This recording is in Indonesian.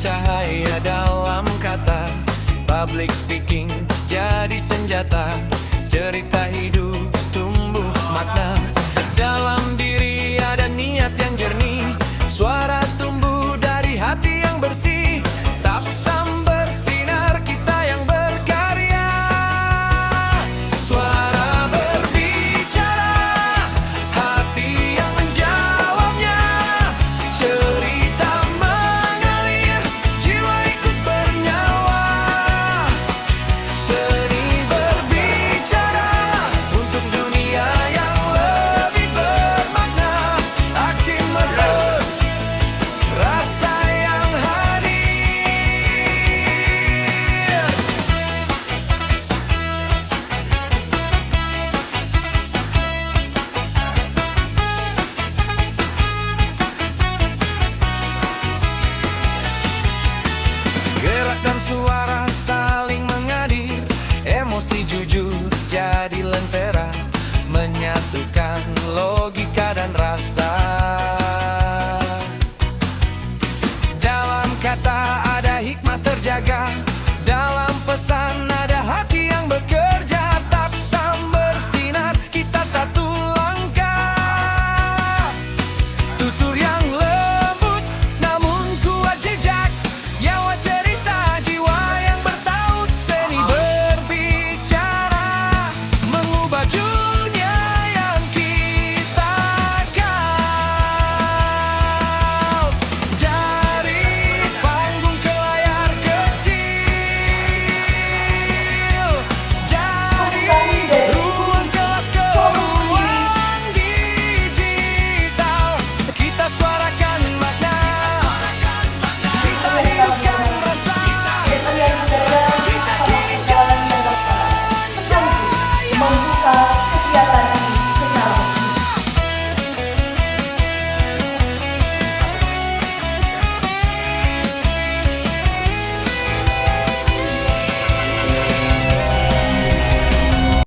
cahaya dalam kata. Public speaking jadi senjata. Cerita hidup tumbuh makna. Dalam diri ada niat yang jernih. Suara tumbuh dari hati yang bersih. Tak sambar sinar kita yang berkarya. Suara berbicara, hati yang menjawabnya. Cerita mengalir, jiwa ikut bernyawa. Seni berbicara untuk dunia yang lebih bermakna. Aktif merebut rasa yang hadir. Gerak dan suara saling mengadir. Emosi jujur jadi lentera. Menyatukan logika dan rasa. Dalam kata ada hikmah terjaga. Dalam pesan